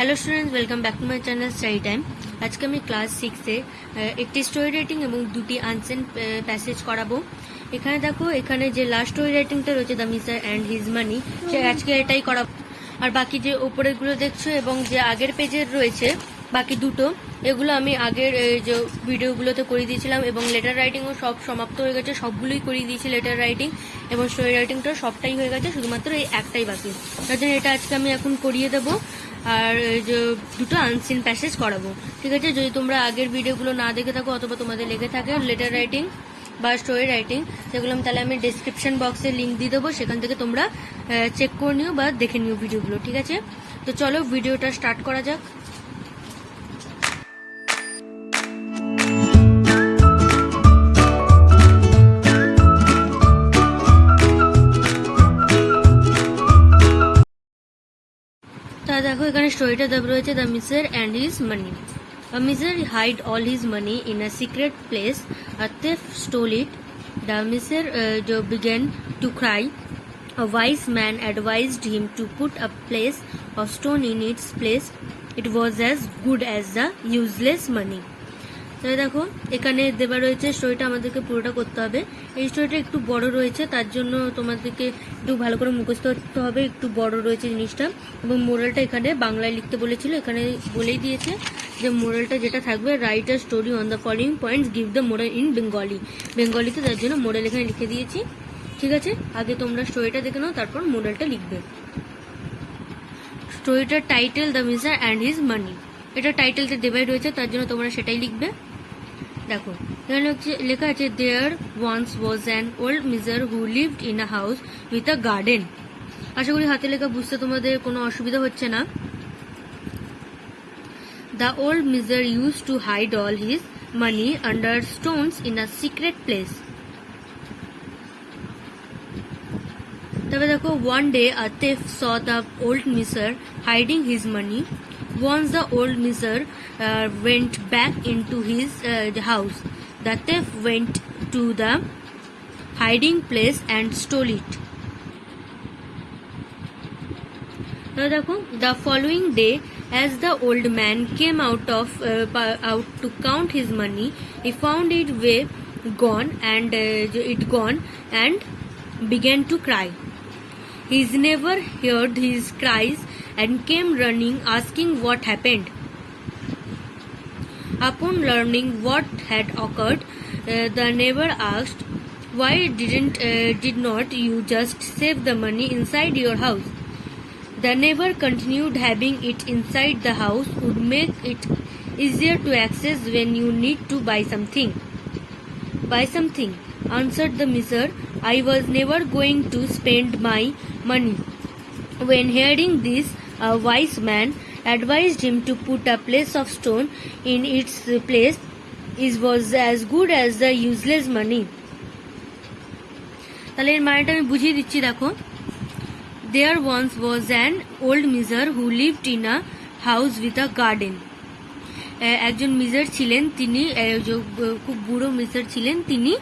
Hello students, welcome back to my channel study time. আজকে আমি class 6-এ একটি story writing এবং দুটি আনসেন প্যাসেজ করাবো। এখানে দেখো, এখানে যে লাস্ট স্টোরি রাইটিংটা রয়েছে the miser and his money, সে আজকে এটাই করাবো। আর বাকি যে ওপরেরগুলো দেখছো এবং যে আগের পেজের রয়েছে বাকি দুটো, এগুলো আমি আগের যে ভিডিওগুলোতে করিয়ে দিয়েছিলাম এবং লেটার রাইটিংও সব সমাপ্ত হয়ে গেছে, সবগুলোই করিয়ে দিয়েছি। লেটার রাইটিং এবং স্টোরি রাইটিংটা সবটাই হয়ে গেছে, শুধুমাত্র এই একটাই বাকি। তার জন্য এটা আজকে আমি এখন করিয়ে দেবো আর যে দুটো আনসিন প্যাসেজ করাবো। ঠিক আছে, যদি তোমরা আগের ভিডিওগুলো না দেখে থাকো অথবা তোমাদের লেগে থাকে লেটার রাইটিং বা স্টোরি রাইটিং, সেগুলো তাহলে আমি ডিসক্রিপশন বক্সে লিঙ্ক দিয়ে দেবো, সেখান থেকে তোমরা চেক করে নিও বা দেখে নিও ভিডিওগুলো। ঠিক আছে, তো চলো ভিডিওটা স্টার্ট করা যাক। তা দেখো, এখানে স্টোরিটা দেওয়া রয়েছে the miser and his money. A miser hid all his money in a secret place. A thief stole it. The miser began to cry. A wise man advised him to put a place of stone in its place. It was as good as the useless money. তাহলে দেখো, এখানে দেওয়া রয়েছে স্টোরিটা আমাদেরকে পুরোটা করতে হবে। এই স্টোরিটা একটু বড় রয়েছে, তার জন্য তোমাদেরকে একটু ভালো করে মুখস্থ করতে হবে, একটু বড় রয়েছে জিনিসটা। এবং মোরালটা এখানে বাংলায় লিখতে বলেছিল, এখানে বলেই দিয়েছে যে মোরালটা যেটা থাকবে, write a story on the following points, give the moral in Bengali. বেঙ্গলিতে, তার জন্য মোরাল এখানে লিখে দিয়েছি। ঠিক আছে, আগে তোমরা স্টোরিটা দেখে নাও, তারপর মোরালটা লিখবে। স্টোরিটার title the miser and his money, এটা টাইটেলটা দেওয়াই রয়েছে, তার জন্য তোমরা সেটাই লিখবে। দেখো, এখানে লেখা আছে there once was an old miser who lived in a house with a garden. আশা করি হাতে লেখা বুঝতে তোমাদের কোনো অসুবিধা হচ্ছে না। The old miser used to hide all his money under stones in a secret place. তবে দেখো, one day a thief saw the old miser hiding his money. Once the old miser went back into his house. The thief went to the hiding place and stole it. Now দেখো, the following day, as the old man came out to count his money, he found it gone and began to cry. His neighbor heard his cries and came running, asking what happened. Upon learning what had occurred, the neighbor asked, "Why did not you just save the money inside your house?" The neighbor continued, "Having it inside the house would make it easier to access when you need to buy something." "Buy something," answered the miser. "I was never going to spend my money." When hearing this, a wise man advised him to put a place of stone in its place. It was as good as the useless money. তাহলে এর মানেটা আমি বুঝিয়ে দিচ্ছি। দেখো, there once was an old miser who lived in a house with a garden. একজন measure ছিলেন, তিনি খুব বুড়ো মিজার ছিলেন, তিনি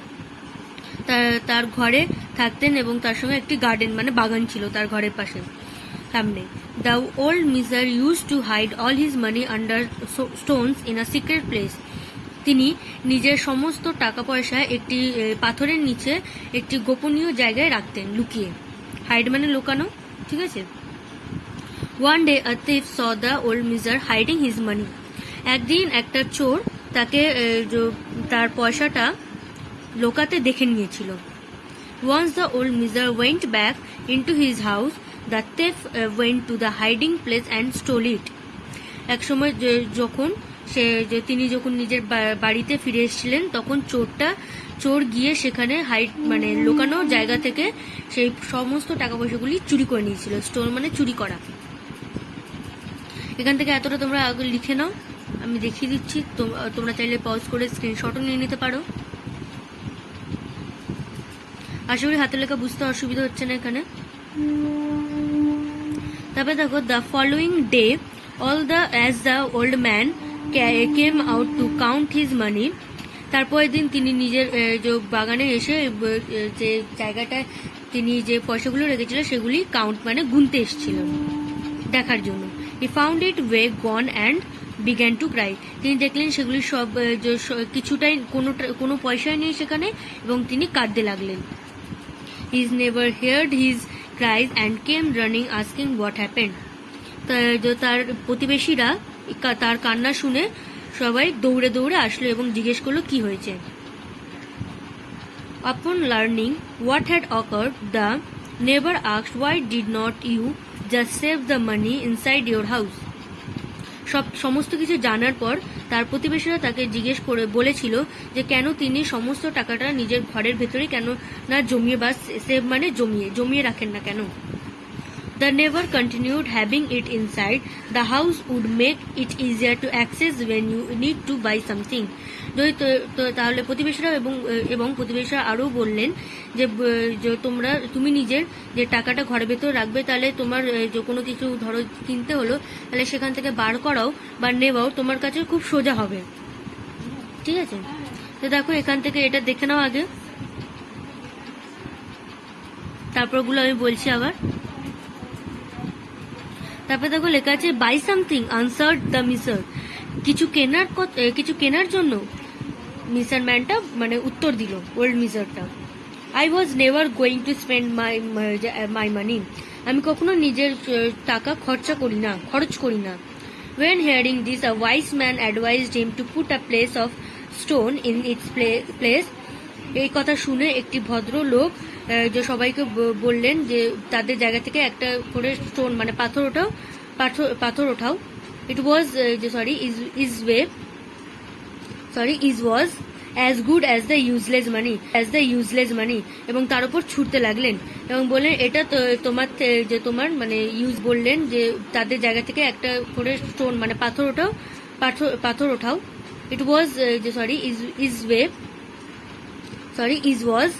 তার ঘরে থাকতেন এবং তার সঙ্গে একটি গার্ডেন মানে বাগান ছিল তার ঘরের পাশে সামনে। The old miser used to hide all his money under stones in a secret place. তিনি নিজের সমস্ত টাকা পয়সা একটি পাথরের নিচে একটি গোপনীয় জায়গায় রাখতেন, লুকিয়ে। হাইড মানে লুকানো, ঠিক আছে। One day a thief saw the old miser hiding his money. একদিন একটা চোর তাকে তার পয়সাটা লোকাতে দেখে নিয়েছিল। Once the old miser went back into his house, the thief went to the hiding place and stole it. এক সময় যখন তিনি যখন নিজের বাড়িতে ফিরে এসেছিলেন, তখন চোর গিয়ে সেখানে মানে লুকানো জায়গা থেকে সেই সমস্ত টাকা পয়সাগুলি চুরি করে নিয়েছিল। স্টোল মানে চুরি করা। এখান থেকে এতটা তোমরা আগে লিখে নাও, আমি দেখিয়ে দিচ্ছি, তোমরা চাইলে পজ করে স্ক্রিনশটও নিয়ে নিতে পারো। আশা করি হাতের লেখা বুঝতে অসুবিধা হচ্ছে না এখানে। তারপরে দেখো, the following day as the old man came out to count his money. তারপরের দিন তিনি নিজের যে বাগানে এসে যে জায়গাটায় তিনি যে পয়সাগুলো রেখেছিল সেগুলি কাউন্ট মানে গুনতে এসেছিলেন দেখার জন্য। He found it way gone and began to cry. তিনি দেখলেন সেগুলি সব কিছুটাই কোনো পয়সাই নেই সেখানে, এবং তিনি কাঁদতে লাগলেন. His neighbor heard his cries and came running asking what happened. তার প্রতিবেশীরা তার কান্না শুনে সবাই দৌড়ে দৌড়ে আসলো এবং জিজ্ঞেস করলো কি হয়েছে. Upon learning what had occurred, the neighbor asked, why did not you just save the money inside your house? সমস্ত কিছু জানার পর তার প্রতিবেশীরা তাকে জিজ্ঞেস করে বলেছিল যে কেন তিনি সমস্ত টাকাটা নিজের ঘরের ভেতরে কেন না জমিয়ে, বা সেভ মানে জমিয়ে রাখেন না কেন. The neighbor continued, having it inside the house would make it easier to access when you need to buy something. তাহলে প্রতিবেশীরা এবং প্রতিবেশীরা আরও বললেন যে তুমি নিজের যে টাকাটা ঘরের ভেতর রাখবে, তাহলে তোমার যে কোনো কিছু ধরো কিনতে হলো, তাহলে সেখান থেকে বার করাও বা নেওয়াও তোমার কাছে খুব সোজা হবে. ঠিক আছে, তো দেখো এখান থেকে এটা দেখে নাও আগে, তারপরগুলো আমি বলছি আবার. তারপরে দেখো লেখা আছে buy something answered the miser. কিছু কেনার জন্য মিসার ম্যানটা মানে উত্তর দিল ওল্ড মিসারটা. I was never going to spend my money. আমি কখনো নিজের টাকা খরচ করি না. When hearing this, a wise man advised him to put a place of stone in its place. এই কথা শুনে একটি ভদ্র লোক যে সবাইকে বললেন যে তাদের জায়গা থেকে একটা করে স্টোন মানে পাথর ওঠাও. It was is was as good as the useless money, এবং তার উপর ছুটতে লাগলেন এবং বললেন এটা তোমার মানে বললেন যে তাদের জায়গা থেকে একটা করে স্টোন মানে পাথর ওঠাও. It was is was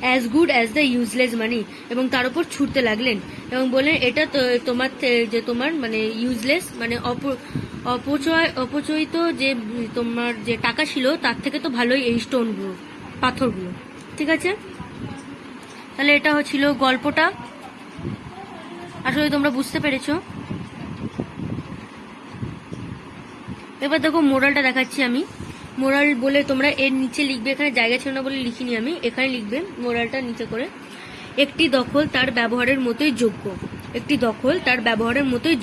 as good as the useless money, এবং তার উপর ছুটতে লাগলেন এবং বললেন এটা তোমার মানে ইউজলেস মানে অপচয়িত যে তোমার যে টাকা ছিল তার থেকে তো ভালোই এই স্টোনগুলো, পাথরগুলো. ঠিক আছে, তাহলে এটা ছিল গল্পটা. আসলে তোমরা বুঝতে পেরেছো. এবার দেখো মোরালটা দেখাচ্ছি আমি. মোরাল বলে তোমরা এর নিচে লিখবে, এখানে জায়গা ছিল না বলে লিখিনি আমি, এখানে লিখবে মোরালটা নিচে করে. একটি দখল তার ব্যবহারের মতোই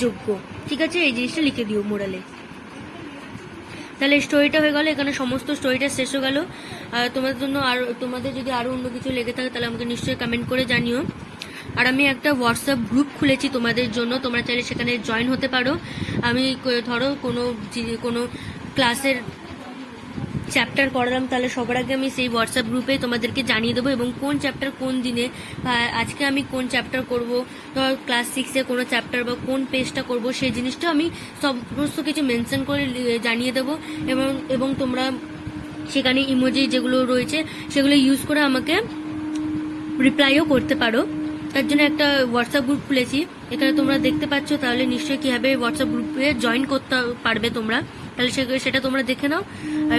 যোগ্য. ঠিক আছে, এই জিনিসটা লিখে দিও মোরালে. তাহলে স্টোরিটা হয়ে গেল, এখানে সমস্ত স্টোরিটা শেষ হয়ে গেল. তোমাদের জন্য আর তোমাদের যদি আরো অন্য কিছু লেগে থাকে তাহলে আমাকে নিশ্চয়ই কমেন্ট করে জানিও. আর আমি একটা হোয়াটসঅ্যাপ গ্রুপ খুলেছি তোমাদের জন্য, তোমরা চাইলে সেখানে জয়েন হতে পারো. আমি ধরো কোনো ক্লাসের চ্যাপ্টার করালাম, তাহলে সবার আগে আমি সেই হোয়াটসঅ্যাপ গ্রুপে তোমাদেরকে জানিয়ে দেবো, এবং কোন চ্যাপ্টার কোন দিনে, আজকে আমি কোন চ্যাপ্টার করব, ধর ক্লাস 6-এ কোনো চ্যাপ্টার বা কোন পেজটা করব, সেই জিনিসটা আমি সমস্ত কিছু মেনশন করে জানিয়ে দেবো. এবং তোমরা সেখানে ইমোজি যেগুলো রয়েছে সেগুলো ইউজ করে আমাকে রিপ্লাইও করতে পারো. তার জন্য একটা হোয়াটসঅ্যাপ গ্রুপ খুলেছি, এখানে তোমরা দেখতে পাচ্ছ. তাহলে নিশ্চয়ই কীভাবে হোয়াটসঅ্যাপ গ্রুপে জয়েন করতে পারবে তোমরা, তাহলে সেটা তোমরা দেখে নাও.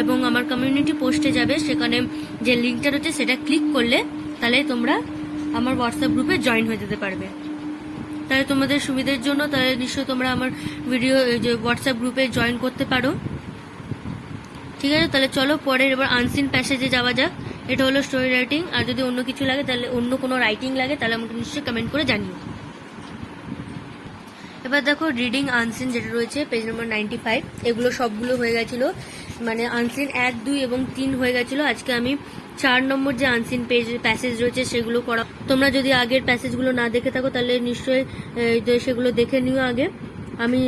এবং আমার কমিউনিটি পোস্টে যাবে, সেখানে যে লিঙ্কটা রয়েছে সেটা ক্লিক করলে তাহলে তোমরা আমার হোয়াটসঅ্যাপ গ্রুপে জয়েন হয়ে যেতে পারবে. তাহলে তোমাদের সুবিধার জন্য তাহলে নিশ্চয়ই তোমরা আমার যে হোয়াটসঅ্যাপ গ্রুপে জয়েন করতে পারো. ঠিক আছে, তাহলে চলো পরের এবার আনসিন প্যাসেজে যাওয়া যাক. এটা হলো স্টোরি রাইটিং. আর যদি অন্য কিছু লাগে, তাহলে অন্য কোনো রাইটিং লাগে, তাহলে আমাকে নিশ্চয়ই কমেন্ট করে জানিও. এবার দেখো রিডিং আনসিন যেটা রয়েছে পেজ নম্বর 95, এগুলো সবগুলো হয়ে গেছিল, মানে আনসিন 1, 2 এবং 3 হয়ে গেছিল. আজকে আমি 4 নম্বর যে আনসিন প্যাসেজ রয়েছে সেগুলো করা. তোমরা যদি আগের প্যাসেজগুলো না দেখে থাকো তাহলে নিশ্চয়ই সেগুলো দেখে নিও আগে. আমি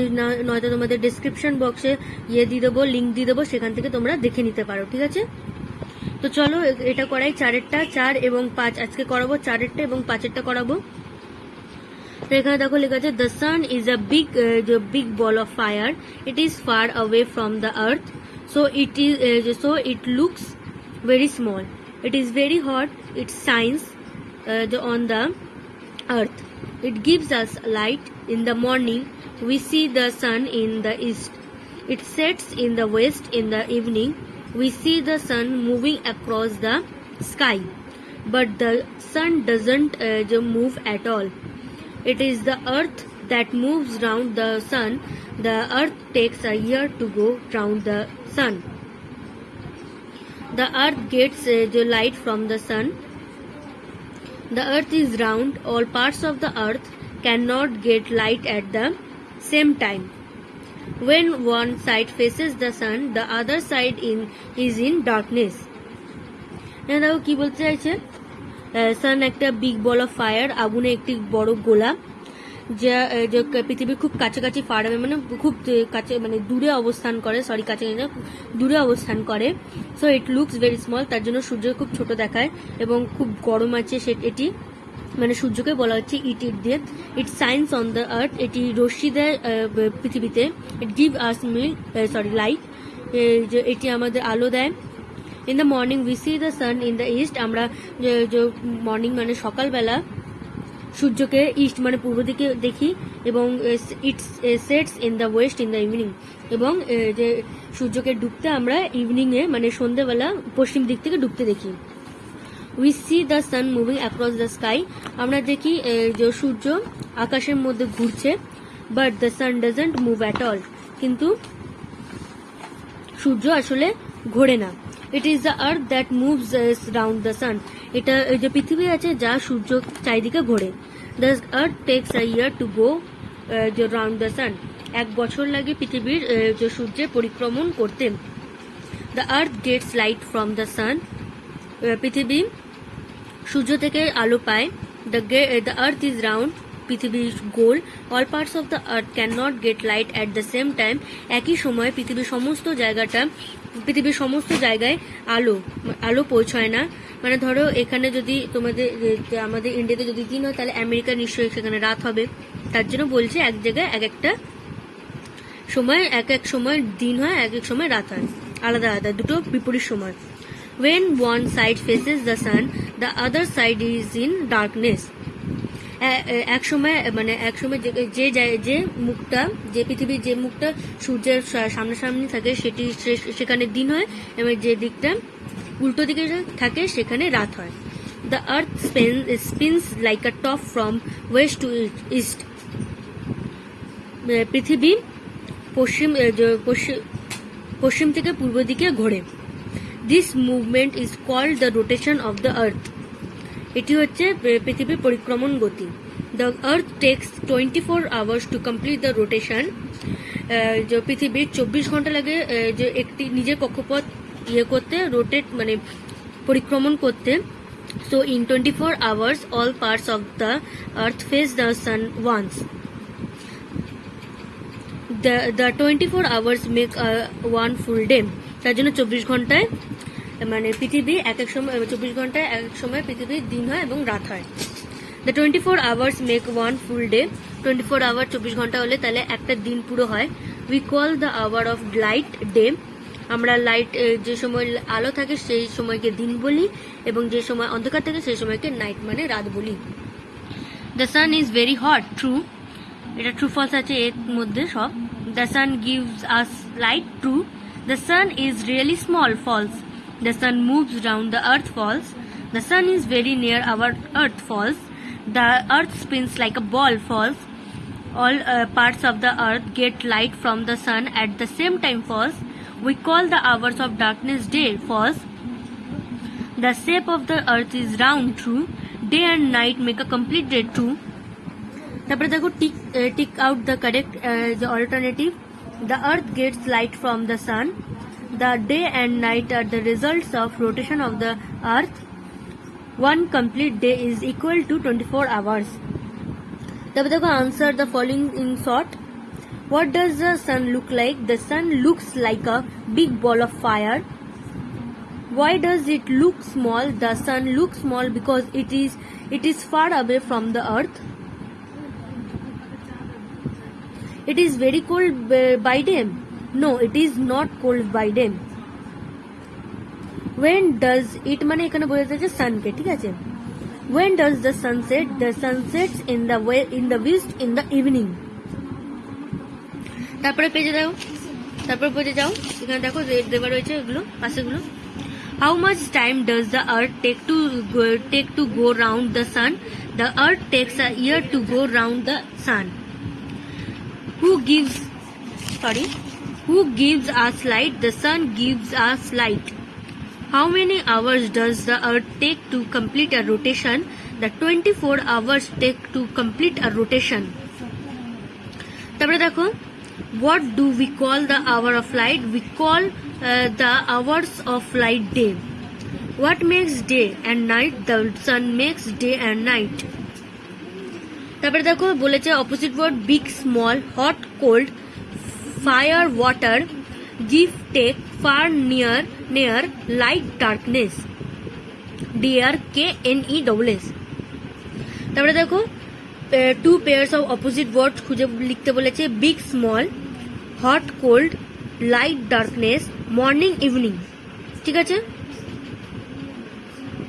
নয়তো তোমাদের ডিসক্রিপশন বক্সে দিয়ে দেবো, লিঙ্ক দিয়ে দেবো, সেখান থেকে তোমরা দেখে নিতে পারো. ঠিক আছে, তো চলো এটা করাই. 4 এবং 5 আজকে করাবো, 4 এবং 5 করাবো. তো এখানে দেখো লেখা আছে the sun is a big ball of fire. It is far away from the earth, so it looks very small. It is very hot. It shines on the earth. It gives us light. In the morning we see the sun in the east. It sets in the west. In the evening we see the sun moving across the sky, but the sun doesn't move at all. It is the earth that moves round the sun, the earth takes a year to go round the sun. The earth gets the light from the sun. The earth is round. All parts of the earth cannot get light at the same time. When one side faces the sun, the other side is in darkness. দেখো কি বলতে চাইছে, সান একটা big ball of fire, আগুনে একটি বড় গোলা, যা পৃথিবীর খুব কাছাকাছি ফার মানে খুব কাছে মানে দূরে অবস্থান করে, সরি কাছাকাছি না দূরে অবস্থান করে। So it looks very small, তার জন্য সূর্য খুব ছোট দেখায় এবং খুব গরম আছে এটি, মানে সূর্যকে বলা হচ্ছে ইট দিয়ে। ইট সাইন্স অন দ্য আর্থ, এটি রশ্মি দেয় পৃথিবীতে। ইট গিভ আস লাইট, এটি আমাদের আলো দেয়। In the morning we see the San in the east, আমরা মর্নিং মানে সকালবেলা সূর্যকে ইস্ট মানে পূর্ব দিকে দেখি, এবং it's sets in the West in the evening, এবং যে সূর্যকে ডুবতে আমরা ইভিনিংয়ে মানে সন্ধ্যেবেলা পশ্চিম দিক থেকে ডুবতে দেখি। We see the sun moving across the sky, আমরা দেখি যে সূর্য আকাশের মধ্যে ঘুরছে। But the sun doesn't move at all, কিন্তু সূর্য আসলে ঘোরে না। It is the earth that moves round the sun, এটা যে পৃথিবী আছে যা সূর্য চারিদিকে ঘোরে। The earth takes a year to go round the sun, 1 বছর লাগে পৃথিবীর যে সূর্যের পরিক্রমণ করতে। The earth gets light from the sun, পৃথিবী সূর্য থেকে আলো পায়। দ্য আর্থ ইজ রাউন্ড, পৃথিবী গোল। All parts of the earth can not get light at the same time, একই সময় পৃথিবীর সমস্ত জায়গায় আলো পৌঁছায় না। মানে ধরো এখানে যদি আমাদের ইন্ডিয়াতে যদি দিন হয়, তাহলে আমেরিকা নিশ্চয়ই সেখানে রাত হবে। তার জন্য বলছে এক জায়গায় একটা সময় এক সময় দিন হয়, এক সময় রাত হয়, আলাদা আলাদা, দুটো বিপরীত সময়। When one side faces the sun, the other side is in darkness. এক সময় যে মুখটা, যে পৃথিবীর যে মুখটা সূর্যের সামনাসামনি থাকে সেখানে দিন হয়, এবং যে দিকটা উল্টো দিকে থাকে সেখানে রাত হয়। The earth spins like a top from west to east. পৃথিবী পশ্চিম থেকে পূর্ব দিকে ঘোরে। This movement is called the rotation of the earth. এটি হচ্ছে পৃথিবীর পরিক্রমণ গতি। The earth takes 24 hours to complete the rotation. যে পৃথিবীর 24 ঘন্টা লাগে যে একটি নিজের কক্ষপথ করতে, রোটেট মানে পরিক্রমণ করতে। So in 24 hours all parts of the earth face the sun once. The 24 hours make one full day. তার জন্য 24 ঘন্টায় মানে পৃথিবী এক সময় 24 ঘন্টায় এক সময় পৃথিবীর দিন হয় এবং রাত হয়। The 24 hours make one full day. 24 hour 24 ঘন্টা হলে তাহলে একটা দিন পুরো হয়। We call the hour of light day. আমরা লাইট যে সময় আলো থাকে সেই সময়কে দিন বলি, এবং যে সময় অন্ধকার থাকে সেই সময়কে নাইট মানে রাত বলি। The sun is very hot. True. এটা ট্রু ফলস আছে এর মধ্যে সব। The sun gives us light. True. The sun is really small. False. The sun moves round the earth. False. The sun is very near our earth. False. The earth spins like a ball. False. All parts of the earth get light from the sun at the same time. False. We call the hours of darkness day. False. The shape of the earth is round. True. Day and night make a complete day. True. তারপরে দেখো tick out the correct the alternative. The earth gets light from the sun. The day and night are the results of rotation of the earth. One complete day is equal to 24 hours. তারপরে দেখো answer the following in short. What does the sun look like? The sun looks like a big ball of fire. Why does it look small? The sun looks small because it is far away from the earth. It is very cold by day. No, it is not cold by day. When does it মানে এখানে বোঝাতে আছে সানকে, ঠিক আছে? When does the sun set? The sun sets in the west in the evening. তারপরে পেজে দাও, তারপরে পেজে যাও, এখানে দেখো দেওয়া রয়েছে এগুলো পাশেগুলো। How much time does the earth take to go round the sun? The earth takes a year to go round the sun. Who gives who gives us light? The sun gives us light. How many hours does the earth take to complete a rotation? The 24 hours take to complete a rotation. তারপরে দেখো, what do we call the hour of light? We call the hours of light day. What makes day and night? The sun makes day and night. তারপরে দেখো বলেছে opposite word, big small, hot cold, fire water, give take, far near, light darkness, D R K N E double S. তারপরে দেখো two pairs of opposite word খুঁজে লিখতে বলেছে, big small, hot cold, light darkness, morning evening. ঠিক আছে,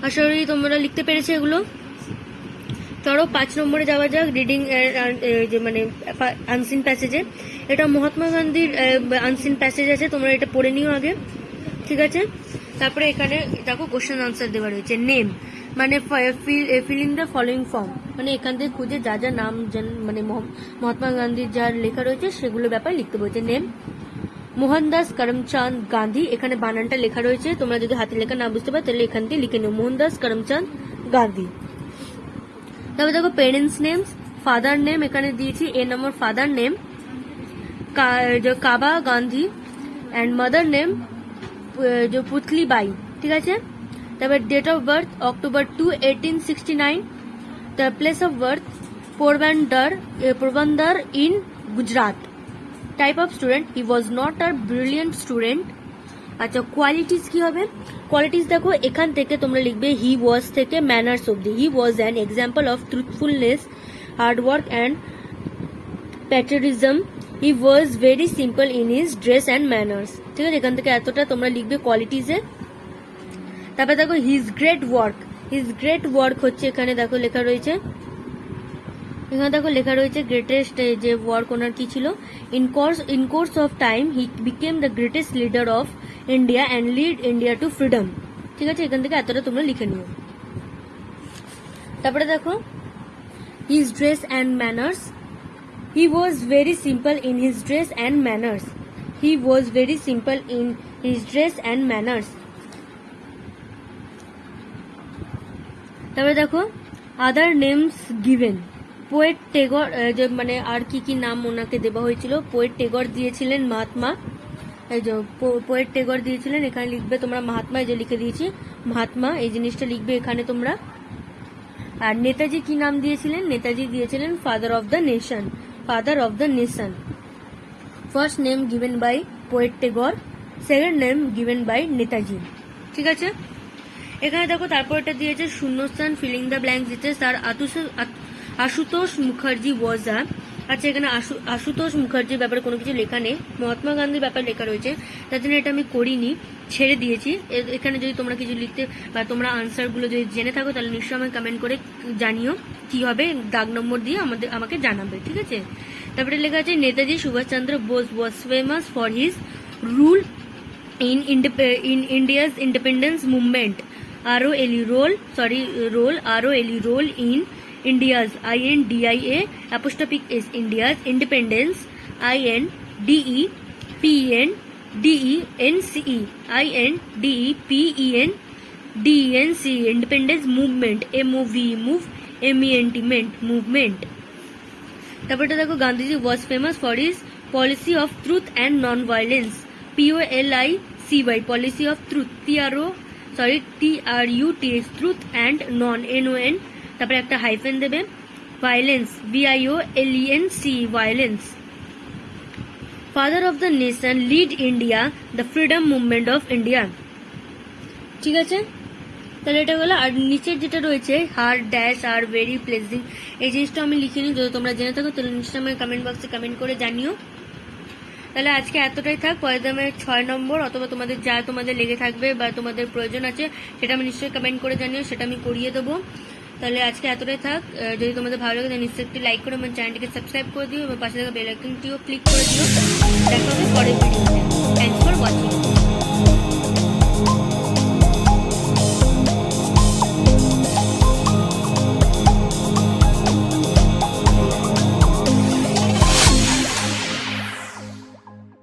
আশা করি তোমরা লিখতে পেরেছো এগুলো। চলো 5 নম্বরে যাওয়া যাক, রিডিং যে মানে আনসিন প্যাসেজে। এটা মহাত্মা গান্ধীর আনসিন প্যাসেজ আছে, তোমরা এটা পড়ে নিও আগে। ঠিক আছে, তারপরে এখানে দেখো কোশ্চেন আনসার দেওয়া রয়েছে। নেম মানে fill in the following form, মানে এখান থেকে খুঁজে যা যা নাম মানে মহাত্মা গান্ধীর যার লেখা রয়েছে সেগুলো ব্যাপারে লিখতে বলছে। নেম মোহনদাস করমচাঁদ গান্ধী, এখানে বানানটা লেখা রয়েছে, তোমরা যদি হাতে লেখা না বুঝতে পারো তাহলে এখান থেকে লিখে নিও, মোহনদাস করমচাঁদ গান্ধী। তারপরে দেখো পেরেন্টস নেমস, ফাদার নেম এখানে দিয়েছি, এ number father name Kaba Gandhi and mother name Putli Bai. ঠিক আছে, তারপর date of birth October 2, 1869। The place of birth Porbandar in Gujarat. Type of student, he was not a brilliant student. আচ্ছা, কোয়ালিটিস কি হবে? কোয়ালিটিস দেখো এখান থেকে তোমরা লিখবে হি ওয়াজ থেকে ম্যানার্স অব্দি। He was an example of truthfulness, hard work and patriotism. He was very simple in his dress and manners. ঠিক আছে, এখান থেকে এতটা তোমরা লিখবে কোয়ালিটিসে। তারপরে দেখো his great work, his great work হচ্ছে এখানে দেখো লেখা রয়েছে, এখানে দেখো লেখা রয়েছে গ্রেটেস্ট যে ওয়ার্ক ওনার কি ছিল। In course of time he became the greatest leader of India and lead India two freedom. ঠিক আছে, এখান থেকে এতটা তোমরা লিখে নিও। তারপরে দেখো his dress and manners, he was very simple in his dress and manners. He was very simple in his dress and manners. তারপরে দেখো আদার নেমস গিভেন, পোয়েট টেগর, যে মানে আর কি কি নাম ওনাকে দেওয়া হয়েছিল। পোয়েট টেগর দিয়েছিলেন মহাত্মা, এই যে পোয়েট টেগর দিয়েছিলেন, এখানে লিখবে তোমরা মহাত্মা, এই যে লিখে দিয়েছি মহাত্মা, এই জিনিসটা লিখবে এখানে তোমরা। আর নেতাজি কি নাম দিয়েছিলেন? নেতাজি দিয়েছিলেন father of the nation, father of the nation. First name given by poet Tagore, second name given by Netaji. ঠিক আছে, এখানে দেখো তারপর এটা দিয়েছে শূন্যস্থান, ফিলিং দ্য ব্ল্যাঙ্কস দিচ্ছে। তার আশুতোষ মুখার্জি ওয়াজ আ, আচ্ছা এখানে আশুতোষ মুখার্জির ব্যাপারে কোনো কিছু লেখা নেই, মহাত্মা গান্ধীর ব্যাপারে লেখা রয়েছে, তার জন্য এটা আমি করিনি, ছেড়ে দিয়েছি। এখানে যদি তোমরা কিছু লিখতে বা তোমরা আনসারগুলো যদি জেনে থাকো তাহলে নিশ্চয়ই আমাকে কমেন্ট করে জানিও, কি হবে দাগ নম্বর দিয়ে আমাকে জানাবে। ঠিক আছে, তারপরে লেখা আছে Netaji Subhas Chandra Bose was famous for his role in India's independence movement. ROLE in India's INDIA apostrophe is India's independence INDEPENDENCE independence movement movement। তারপরে দেখো গান্ধীজি ওয়াজ famous for his policy of truth and non violence, POLICY policy of truth, TRUTH truth and non NON, তারপরে একটা hyphen দেবে, violence VIOLENC violence. Father of the nation, lead India, the freedom movement of India. ঠিক আছে, তাহলে এটা হলো। আর নিচের যেটা রয়েছে হার ড্যাশ আর ভেরি প্লেজিং, এই জিনিসটা আমি লিখিনি, যদি তোমরা জেনে থাকো তাহলে নিশ্চয়ই আমি কমেন্ট বক্সে কমেন্ট করে জানিও। তাহলে আজকে এতটাই থাক, পরের দামে 6 নম্বর অথবা তোমাদের যা তোমাদের লেগে থাকবে বা তোমাদের প্রয়োজন আছে সেটা আমি নিশ্চয়ই কমেন্ট করে জানিও, সেটা আমি করিয়ে দেবো। তাহলে আজকে এতটাই থাক, যদি তোমাদের ভালো লাগে তাহলে নিশ্চয়ই একটি লাইক করে আমার চ্যানেলটিকে সাবস্ক্রাইব করে দিও এবং পাশে থাকা বেল আইকনটিও ক্লিক করে দিও। দেখা হবে পরের ভিডিওতে।